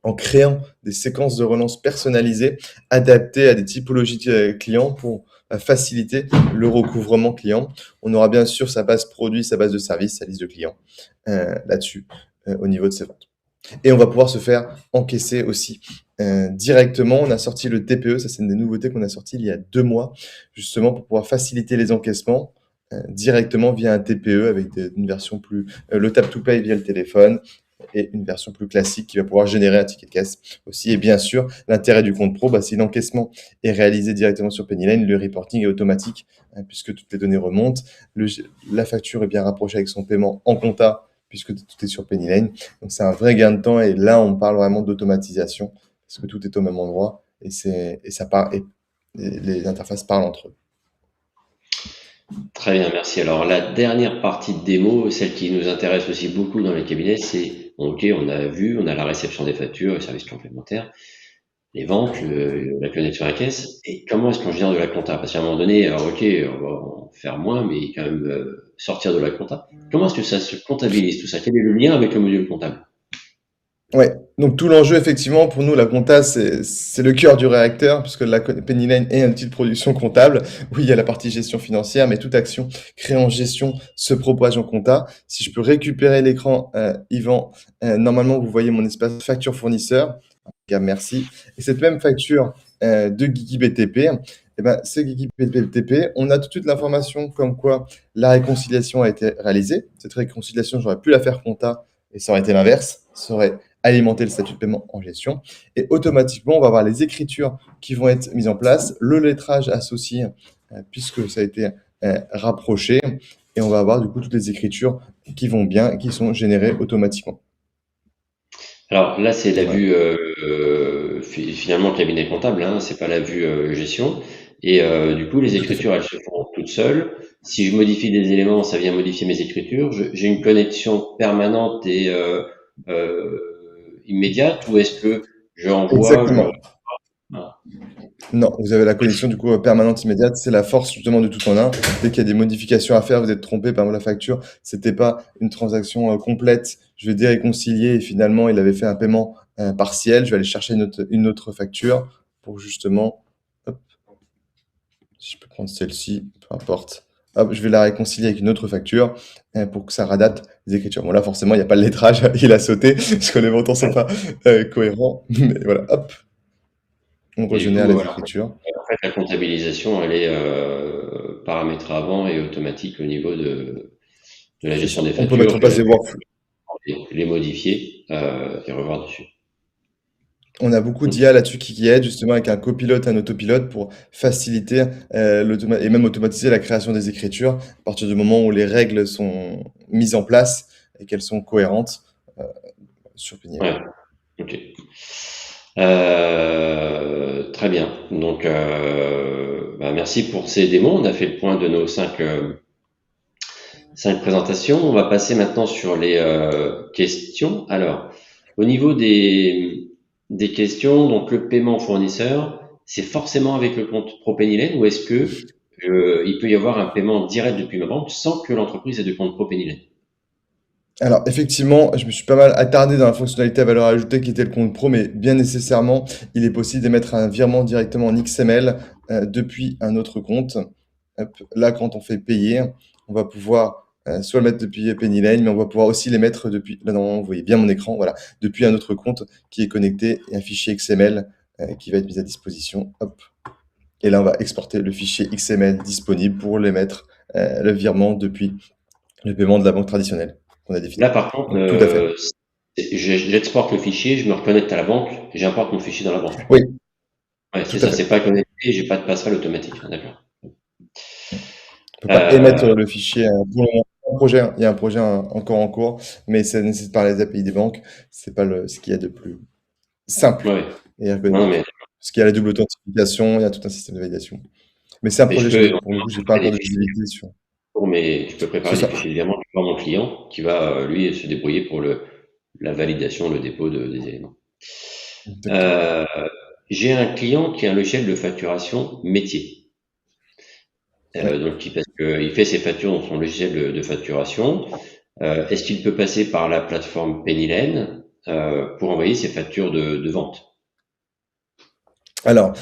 en créant des séquences de relance personnalisées, adaptées à des typologies clients pour faciliter le recouvrement client. On aura bien sûr sa base produit, sa base de service, sa liste de clients là-dessus au niveau de ses ventes. Et on va pouvoir se faire encaisser aussi directement. On a sorti le TPE, ça c'est une des nouveautés qu'on a sorti il y a 2 mois, justement pour pouvoir faciliter les encaissements directement via un TPE avec une version plus le tap to pay via le téléphone et une version plus classique qui va pouvoir générer un ticket de caisse aussi. Et bien sûr, l'intérêt du compte pro, bah, si l'encaissement est réalisé directement sur Pennyline, le reporting est automatique puisque toutes les données remontent. La facture est bien rapprochée avec son paiement en compta puisque tout est sur Pennyline. Donc c'est un vrai gain de temps et là on parle vraiment d'automatisation parce que tout est au même endroit et ça part et les interfaces parlent entre eux. Très bien, merci. Alors, la dernière partie de démo, celle qui nous intéresse aussi beaucoup dans les cabinets, c'est, bon, OK, on a vu, on a la réception des factures, le service complémentaire, les ventes, la connexion à la caisse. Et comment est-ce qu'on génère de la compta? Parce qu'à un moment donné, alors, OK, on va en faire moins, mais quand même sortir de la compta. Comment est-ce que ça se comptabilise tout ça? Quel est le lien avec le module comptable? Ouais, donc tout l'enjeu effectivement pour nous la compta c'est le cœur du réacteur puisque Pennyline est un outil de production comptable. Oui, il y a la partie gestion financière mais toute action créée en gestion se propage en compta. Si je peux récupérer l'écran Yvan, normalement vous voyez mon espace facture fournisseur. Merci. Et cette même facture de Geeky BTP, eh ben, c'est Geeky BTP. On a tout de suite l'information comme quoi la réconciliation a été réalisée. Cette réconciliation, j'aurais pu la faire compta et ça aurait été l'inverse. Ça aurait alimenté le statut de paiement en gestion. Et automatiquement, on va avoir les écritures qui vont être mises en place, le lettrage associé, puisque ça a été rapproché. Et on va avoir du coup toutes les écritures qui vont bien, qui sont générées automatiquement. Alors là, c'est la Voilà. vue finalement cabinet comptable, hein, c'est pas la vue gestion. Et du coup, les Tout à fait. écritures, elles se font toutes seules. Si je modifie des éléments, ça vient modifier mes écritures. J'ai une connexion permanente et euh, immédiate, ou est-ce que je envoie, Exactement. voilà. Non, vous avez la connexion du coup permanente immédiate. C'est la force justement de tout en un. Dès qu'il y a des modifications à faire, vous êtes trompé par exemple, la facture. C'était pas une transaction complète. Je vais déréconcilier et finalement il avait fait un paiement partiel. Je vais aller chercher une autre facture pour justement, hop, si je peux prendre celle-ci, peu importe. Hop, je vais la réconcilier avec une autre facture pour que ça radapte les écritures. Bon là forcément il n'y a pas le lettrage, il a sauté parce que les montants sont pas cohérents. Mais voilà, hop, on Et du régénère coup, les voilà. écritures. En fait, la comptabilisation, elle est paramétrée avant et automatique au niveau de la C'est gestion ça. des On peut factures. mettre en place des workflows. Les modifier et revoir dessus. On a beaucoup Ok. d'IA là-dessus qui aide justement avec un copilote, un autopilote pour faciliter et même automatiser la création des écritures à partir du moment où les règles sont mises en place et qu'elles sont cohérentes sur Pignon. Ouais, ok. Très bien. Donc, merci pour ces démos. On a fait le point de nos cinq présentations. On va passer maintenant sur les questions. Alors, au niveau des questions, donc le paiement fournisseur, c'est forcément avec le compte Propénilène ou est-ce que il peut y avoir un paiement direct depuis ma banque sans que l'entreprise ait de compte Propénilène? Alors effectivement, je me suis pas mal attardé dans la fonctionnalité à valeur ajoutée qui était le compte pro, mais bien nécessairement, il est possible d'émettre un virement directement en XML depuis un autre compte. Hop, là, quand on fait payer, on va pouvoir soit le mettre depuis Pennyline, mais on va pouvoir aussi les mettre depuis, là normalement vous voyez bien mon écran, voilà, depuis un autre compte qui est connecté et un fichier XML qui va être mis à disposition. Hop. Et là, on va exporter le fichier XML disponible pour les mettre le virement depuis le paiement de la banque traditionnelle qu'on a Là, défini. par contre, Donc tout à fait. j'exporte le fichier, je me reconnecte à la banque, j'importe mon fichier dans la banque. Oui, Ouais, c'est tout à ça, c'est fait. pas connecté, j'ai pas de passerelle automatique. Ah, d'accord. On peut pas émettre Euh, le fichier pour le moment. Il y a un projet encore en cours, mais ça nécessite par les API des banques. C'est pas ce qu'il y a de plus simple ouais. et Non, ergonomique. mais Parce qu'il y a la double authentification, il y a tout un système de validation. Mais c'est un je projet chez peux nous. Pour le coup, j'ai pas préparer encore des de fichiers visibilité sur. je peux C'est préparer des ça. fichiers de virement pour mon client qui va, lui, se débrouiller pour la validation, le dépôt des éléments. Exactement. Euh, j'ai un client qui a un logiciel de facturation métier. Ouais. Parce qu'il fait ses factures dans son logiciel de facturation. Est-ce qu'il peut passer par la plateforme Pennylen pour envoyer ses factures de vente? Alors,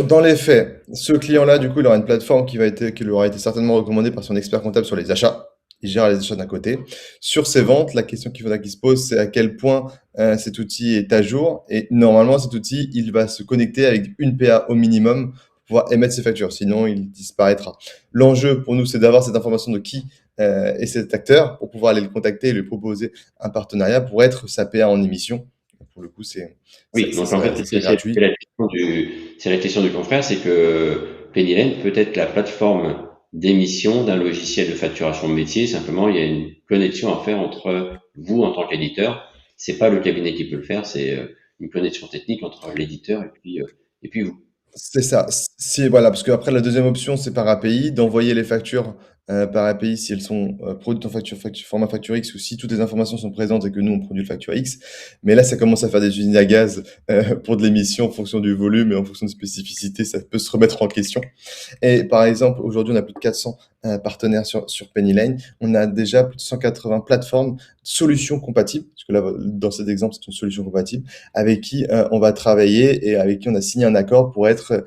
dans les faits, ce client-là, du coup, il aura une plateforme qui lui aura été certainement recommandée par son expert comptable sur les achats. Il gère les achats d'un côté. Sur ses ventes, la question qu'il faudra qu'il se pose, c'est à quel point cet outil est à jour. Et normalement, cet outil, il va se connecter avec une PA au minimum pour pouvoir émettre ses factures. Sinon, il disparaîtra. L'enjeu pour nous, c'est d'avoir cette information de qui est cet acteur pour pouvoir aller le contacter et lui proposer un partenariat pour être sa PA en émission. Pour le coup, Oui, donc en fait, ça serait gratuit. c'est la question du confrère, c'est que Pennylen peut être la plateforme d'émission d'un logiciel de facturation de métier. Simplement, il y a une connexion à faire entre vous en tant qu'éditeur. C'est pas le cabinet qui peut le faire, c'est une connexion technique entre l'éditeur et puis vous. C'est ça. Si, voilà, parce qu'après, la deuxième option, c'est par API, d'envoyer les factures par API si elles sont produites en format facture X ou si toutes les informations sont présentes et que nous, on produit le facture X. Mais là, ça commence à faire des usines à gaz pour de l'émission en fonction du volume et en fonction de spécificité. Ça peut se remettre en question. Et par exemple, aujourd'hui, on a plus de 400 partenaires sur Pennyline. On a déjà plus de 180 plateformes, solutions compatibles, parce que là, dans cet exemple, c'est une solution compatible, avec qui on va travailler et avec qui on a signé un accord pour être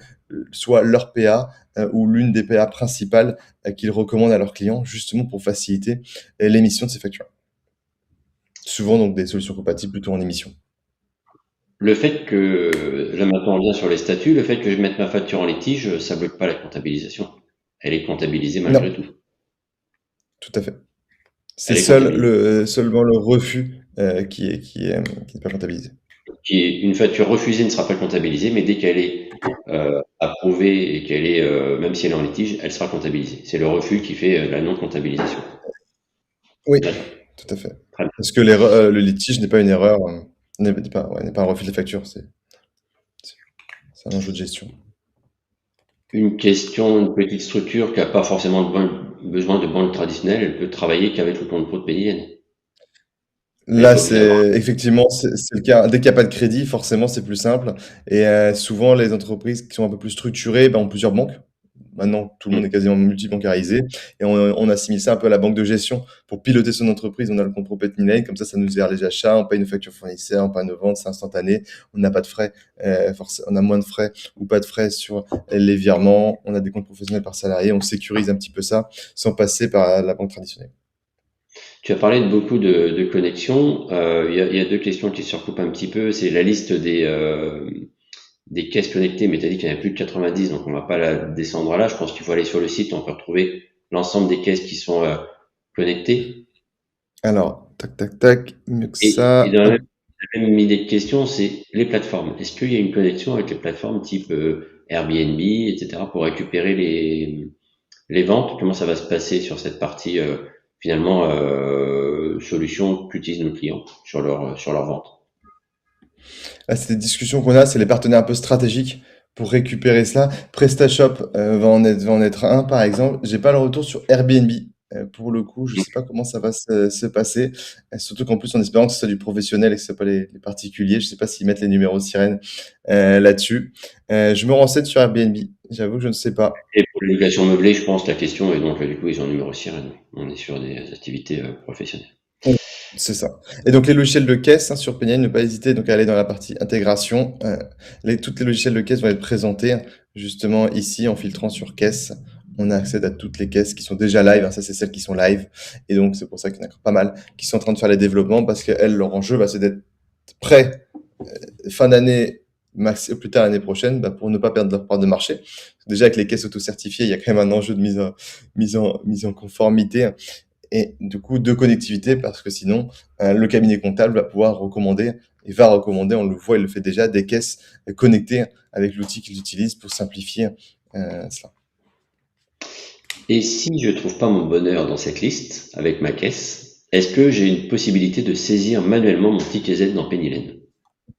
soit leur PA ou l'une des PA principales qu'ils recommandent à leurs clients, justement pour faciliter l'émission de ces factures. Souvent, donc, des solutions compatibles plutôt en émission. Le fait que, là maintenant on vient sur les statuts, le fait que je mette ma facture en litige, ça bloque pas la comptabilisation. Elle est comptabilisée malgré Non, tout. tout à fait. C'est Elle est comptabilisée. seulement le refus qui n'est pas comptabilisé. Une facture refusée ne sera pas comptabilisée, mais dès qu'elle est approuvée et qu'elle est, même si elle est en litige, elle sera comptabilisée. C'est le refus qui fait la non-comptabilisation. Oui, D'accord. tout à fait. Très bien. Parce que le litige n'est pas une erreur, n'est pas un refus de facture, c'est un enjeu de gestion. Une question, une petite structure qui n'a pas forcément besoin de banque traditionnelle, elle peut travailler qu'avec le compte pro de PIN. Elle n'est Là, pas obligée d'avoir. c'est le cas. Dès qu'il n'y a pas de crédit, forcément, c'est plus simple. Et souvent, les entreprises qui sont un peu plus structurées ben, ont plusieurs banques. Maintenant, tout le monde est quasiment multibancarisé. Et on assimile ça un peu à la banque de gestion. Pour piloter son entreprise, on a le compte pro Petnilane. Comme ça nous gère les achats. On paye nos factures fournisseurs, on paye nos ventes, c'est instantané. On n'a pas de frais. On a moins de frais ou pas de frais sur les virements. On a des comptes professionnels par salarié. On sécurise un petit peu ça sans passer par la banque traditionnelle. Tu as parlé de beaucoup de connexions. Il y a deux questions qui se recoupent un petit peu. C'est la liste des caisses connectées, mais tu as dit qu'il y en a plus de 90, donc on va pas la descendre là. Je pense qu'il faut aller sur le site, on peut retrouver l'ensemble des caisses qui sont connectées. Alors, tac, tac, tac. Mieux que Et ça. dans Hop. la même idée de question, c'est les plateformes. Est-ce qu'il y a une connexion avec les plateformes type Airbnb, etc., pour récupérer les ventes? Comment ça va se passer sur cette partie finalement solution qu'utilisent nos clients sur leur vente? Là, c'est des discussions qu'on a, c'est les partenaires un peu stratégiques pour récupérer cela. PrestaShop va en être un, par exemple. J'ai pas le retour sur Airbnb. Pour le coup, je sais pas comment ça va se passer. Surtout qu'en plus, en espérant que ce soit du professionnel et que ce soit pas les particuliers. Je sais pas s'ils mettent les numéros de sirène là-dessus. Je me renseigne sur Airbnb. J'avoue que je ne sais pas. Et pour les locations meublées, je pense, la question est donc, du coup, ils ont un numéro sirène. On est sur des activités professionnelles. Mm. C'est ça. Et donc les logiciels de caisse hein, sur Peniel, ne pas hésiter donc à aller dans la partie intégration. Toutes les logiciels de caisse vont être présentés justement ici en filtrant sur caisse. On a accès à toutes les caisses qui sont déjà live. Hein, ça, c'est celles qui sont live. Et donc c'est pour ça qu'il y en a encore pas mal qui sont en train de faire les développements parce qu'elles, leur enjeu, c'est d'être prêt fin d'année, max, plus tard l'année prochaine, pour ne pas perdre leur part de marché. Déjà avec les caisses auto-certifiées, il y a quand même un enjeu de mise en conformité et du coup de connectivité parce que sinon le cabinet comptable va pouvoir recommander et va recommander, on le voit, il le fait déjà, des caisses connectées avec l'outil qu'ils utilisent pour simplifier cela. Et si je trouve pas mon bonheur dans cette liste, avec ma caisse, est-ce que j'ai une possibilité de saisir manuellement mon ticket Z dans Pennylen?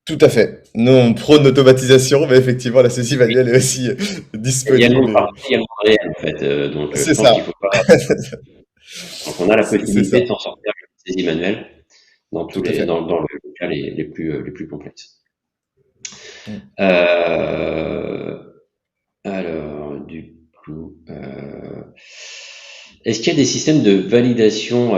Tout à fait. Nous, on prône l'automatisation, mais effectivement, la saisie manuelle est aussi Il y a le disponible. monde parfait, il y a le monde réel, en fait. Donc, je C'est pense ça. qu'il faut pas. Donc, on a la C'est possibilité ça. de s'en sortir avec une saisie manuelle dans tous Tout à fait. dans le cas les plus complexes. Mm. Euh, alors, du coup, est-ce qu'il y a des systèmes de validation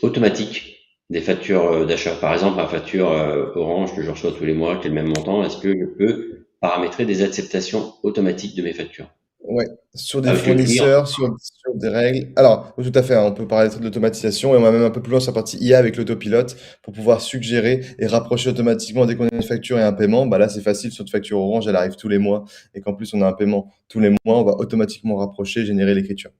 automatique des factures d'achat? Par exemple, ma facture Orange que je reçois tous les mois, qui est le même montant, est-ce que je peux paramétrer des acceptations automatiques de mes factures Ouais, sur des avec le client? fournisseurs, sur des règles. Alors, oui, tout à fait, hein, on peut parler de l'automatisation et on va même un peu plus loin sur la partie IA avec l'autopilote pour pouvoir suggérer et rapprocher automatiquement dès qu'on a une facture et un paiement. Bah là, c'est facile, sur une facture Orange, elle arrive tous les mois et qu'en plus on a un paiement tous les mois, on va automatiquement rapprocher, générer l'écriture.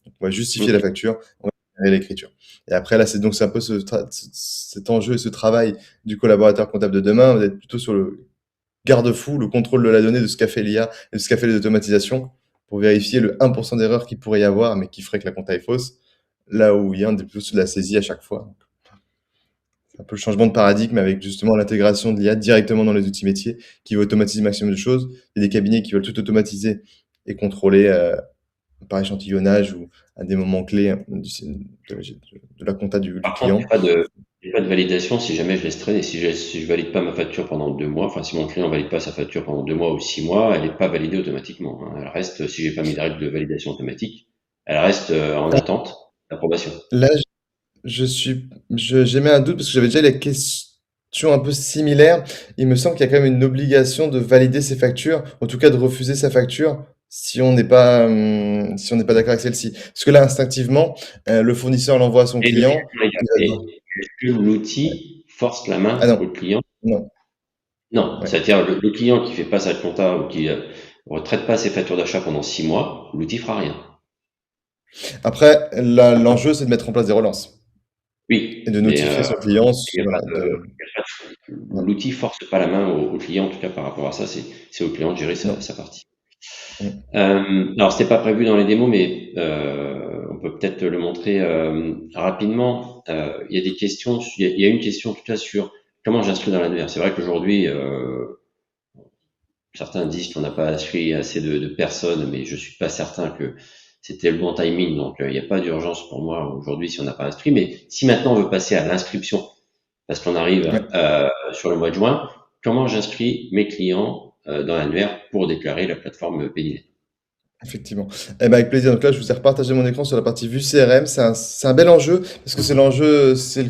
Donc, on va justifier la Ok. facture, on va générer l'écriture. Et après, là, c'est un peu cet enjeu et ce travail du collaborateur comptable de demain, vous êtes plutôt sur le garde-fou, le contrôle de la donnée, de ce qu'a fait l'IA et de ce qu'a fait les automatisations, pour vérifier le 1% d'erreur qu'il pourrait y avoir, mais qui ferait que la compta est fausse, là où il y a un des plus de la saisie à chaque fois. C'est un peu le changement de paradigme avec justement l'intégration de l'IA directement dans les outils métiers, qui va automatiser le maximum de choses. Il y a des cabinets qui veulent tout automatiser et contrôler par échantillonnage ou à des moments clés de la compta du Par contre, client. il y a pas de validation si jamais je laisse traîner. Si je valide pas ma facture pendant 2 mois, enfin si mon client valide pas sa facture pendant 2 mois ou 6 mois, elle n'est pas validée automatiquement, hein. Elle reste, si j'ai pas mis de règle de validation automatique, elle reste en attente d'approbation. Là, j'émets un doute parce que j'avais déjà les questions un peu similaires. Il me semble qu'il y a quand même une obligation de valider ses factures, en tout cas de refuser sa facture si on n'est pas d'accord avec celle-ci. Parce que là, instinctivement, le fournisseur l'envoie à son Et le client. client, est-ce que l'outil force la Ah main non, au client? non, Non, ouais. c'est-à-dire le client qui fait pas sa compta ou qui retraite pas ses factures d'achat pendant 6 mois, l'outil fera rien. Après, là, l'enjeu, c'est de mettre en place des relances et Oui, de mais notifier son client. il y a pas Voilà, voilà. l'outil force pas la main au client, en tout cas par rapport à ça, c'est au client de gérer Non. sa partie. Mm. Alors c'était pas prévu dans les démos, mais on peut peut-être le montrer rapidement. Il y a des questions, il y a une question tout à sur comment j'inscris dans l'annuaire. C'est vrai qu'aujourd'hui, certains disent qu'on n'a pas inscrit assez de personnes, mais je suis pas certain que c'était le bon timing, donc il n'y a pas d'urgence pour moi aujourd'hui si on n'a pas inscrit. Mais si maintenant on veut passer à l'inscription, parce qu'on arrive Ouais. sur le mois de juin, comment j'inscris mes clients dans l'annuaire pour déclarer la plateforme Penny? Effectivement. Eh ben, avec plaisir. Donc là, je vous ai repartagé mon écran sur la partie vue CRM. C'est un bel enjeu parce que c'est l'enjeu, c'est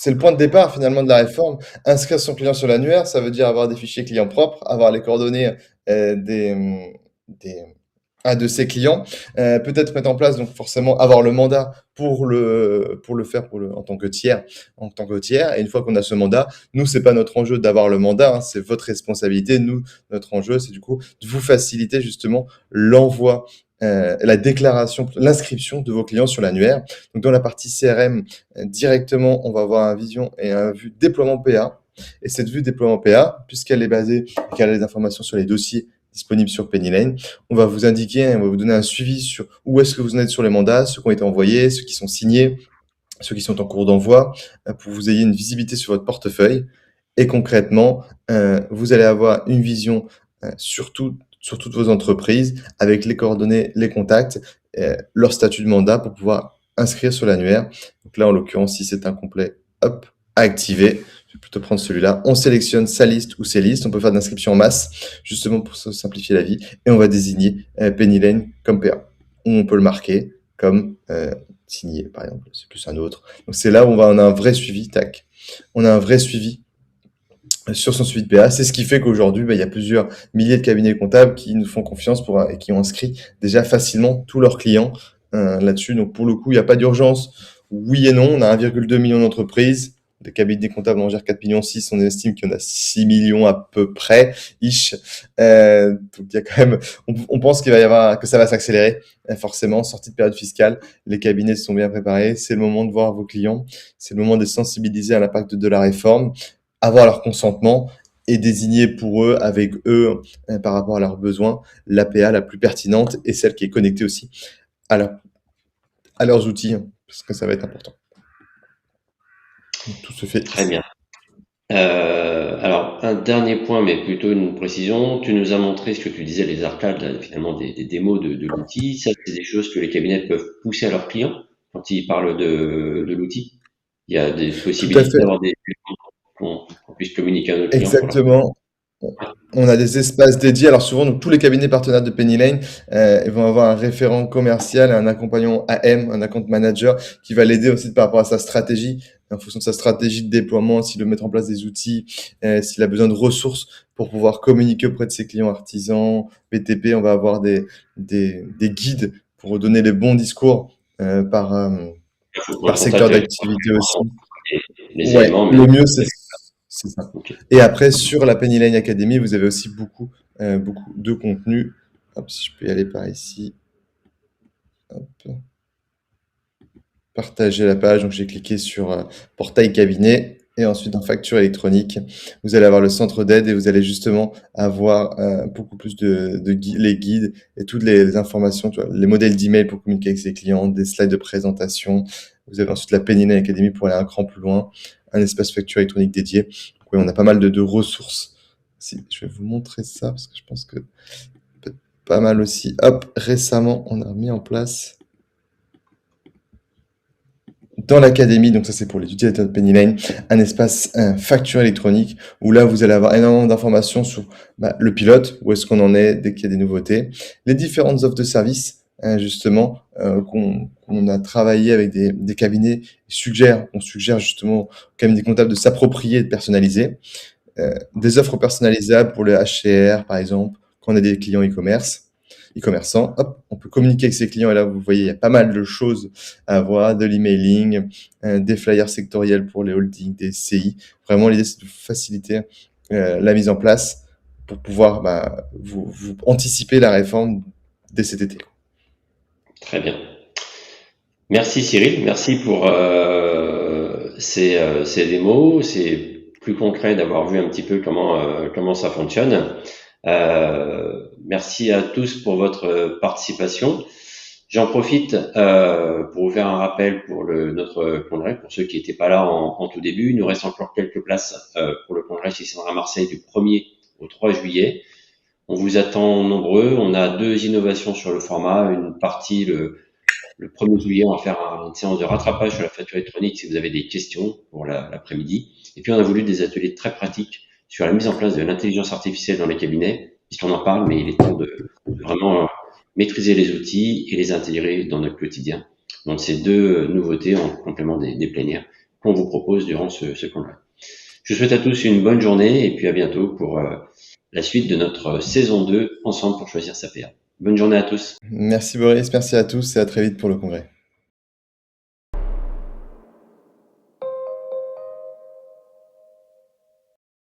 le point de départ finalement de la réforme. Inscrire son client sur l'annuaire, ça veut dire avoir des fichiers clients propres, avoir les coordonnées des, de ses clients. Peut-être mettre en place, donc forcément avoir le mandat pour le faire en tant que tiers. Et une fois qu'on a ce mandat, nous, c'est pas notre enjeu d'avoir le mandat, hein, c'est votre responsabilité. Nous, notre enjeu, c'est du coup de vous faciliter justement l'envoi, la déclaration, l'inscription de vos clients sur l'annuaire. Donc dans la partie CRM, directement, on va avoir un vision et un vue déploiement PA. Et cette vue déploiement PA, puisqu'elle est basée et qu'elle a les informations sur les dossiers disponibles sur Penny Lane, on va vous indiquer, on va vous donner un suivi sur où est-ce que vous en êtes sur les mandats, ceux qui ont été envoyés, ceux qui sont signés, ceux qui sont en cours d'envoi, pour que vous ayez une visibilité sur votre portefeuille. Et concrètement, vous allez avoir une vision sur toutes vos entreprises avec les coordonnées, les contacts, leur statut de mandat pour pouvoir inscrire sur l'annuaire. Donc là, en l'occurrence, si c'est incomplet, hop, à activer. Je vais plutôt prendre celui-là. On sélectionne sa liste ou ses listes. On peut faire de l'inscription en masse, justement pour se simplifier la vie. Et on va désigner Penny Lane comme PA. Ou on peut le marquer comme signé, par exemple. C'est plus un autre. Donc c'est là où on a un vrai suivi. Tac. On a un vrai suivi sur son suivi de PA. C'est ce qui fait qu'aujourd'hui, il y a plusieurs milliers de cabinets comptables qui nous font confiance et qui ont inscrit déjà facilement tous leurs clients là-dessus. Donc pour le coup, il n'y a pas d'urgence. Oui et non, on a 1,2 million d'entreprises. Des cabinets comptables en gèrent 4,6 millions. On estime qu'il y en a 6 millions à peu près, ish. Donc il y a quand même, on pense qu'il va y avoir, que ça va s'accélérer. Forcément, sortie de période fiscale, les cabinets se sont bien préparés. C'est le moment de voir vos clients. C'est le moment de sensibiliser à l'impact de la réforme, avoir leur consentement et désigner pour eux, avec eux, par rapport à leurs besoins, l'APA la plus pertinente et celle qui est connectée aussi à, à leurs outils, parce que ça va être important. Donc, tout se fait Très ici. bien. Alors, un dernier point, mais plutôt une précision. Tu nous as montré ce que tu disais, les arcades, là, finalement, des démos de l'outil. Ça, c'est des choses que les cabinets peuvent pousser à leurs clients quand ils parlent de l'outil. Il y a des Tout à possibilités fait. d'avoir qu'on puisse communiquer à nos clients pour leur. Exactement. On a des espaces dédiés. Alors souvent, donc, tous les cabinets partenaires de Penny Lane ils vont avoir un référent commercial, un accompagnant AM, un account manager qui va l'aider aussi par rapport à sa stratégie, en fonction de sa stratégie de déploiement, s'il veut mettre en place des outils, s'il a besoin de ressources pour pouvoir communiquer auprès de ses clients artisans, BTP. On va avoir des guides pour donner les bons discours Il faut prendre par contact secteur avec d'activité aussi. les Ouais, éléments, mais le mieux, c'est ça. ok. Et après, sur la Penny Lane Academy, vous avez aussi beaucoup de contenu. Hop, si je peux y aller par ici. Hop, partager la page. Donc, j'ai cliqué sur portail cabinet. Et ensuite, dans facture électronique, vous allez avoir le centre d'aide et vous allez justement avoir beaucoup plus les guides et toutes les informations, tu vois, les modèles d'email pour communiquer avec ses clients, des slides de présentation. Vous avez ensuite la Penny Lane Academy pour aller un cran plus loin, un espace facture électronique dédié. Donc, oui, on a pas mal de ressources. Si, je vais vous montrer ça parce que je pense que peut-être pas mal aussi. Hop, récemment, on a mis en place dans l'académie, donc ça c'est pour les utilisateurs de Penny Lane, un espace facture électronique où là vous allez avoir énormément d'informations sur le pilote, où est-ce qu'on en est dès qu'il y a des nouveautés, les différentes offres de services justement qu'on a travaillé avec des cabinets, on suggère justement aux cabinets comptables de s'approprier et de personnaliser, des offres personnalisables pour le HCR par exemple, quand on a des clients e-commerçants, hop, on peut communiquer avec ses clients et là vous voyez il y a pas mal de choses à voir, de l'emailing, des flyers sectoriels pour les holdings, des CI. Vraiment l'idée c'est de faciliter la mise en place pour pouvoir vous anticiper la réforme dès cet été. Très bien. Merci Cyril, merci pour ces démos. C'est plus concret d'avoir vu un petit peu comment ça fonctionne. Merci à tous pour votre participation. J'en profite pour vous faire un rappel pour notre congrès, pour ceux qui n'étaient pas là en tout début. Il nous reste encore quelques places pour le congrès qui sera à Marseille du 1er au 3 juillet. On vous attend nombreux. On a 2 innovations sur le format. Une partie, le 1er juillet, on va faire une séance de rattrapage sur la facture électronique si vous avez des questions pour l'après-midi. Et puis on a voulu des ateliers très pratiques sur la mise en place de l'intelligence artificielle dans les cabinets, puisqu'on en parle, mais il est temps de vraiment maîtriser les outils et les intégrer dans notre quotidien. Donc ces 2 nouveautés en complément des plénières qu'on vous propose durant ce congrès. Je vous souhaite à tous une bonne journée et puis à bientôt pour la suite de notre saison 2 ensemble pour choisir sa PA. Bonne journée à tous. Merci Boris, merci à tous et à très vite pour le congrès.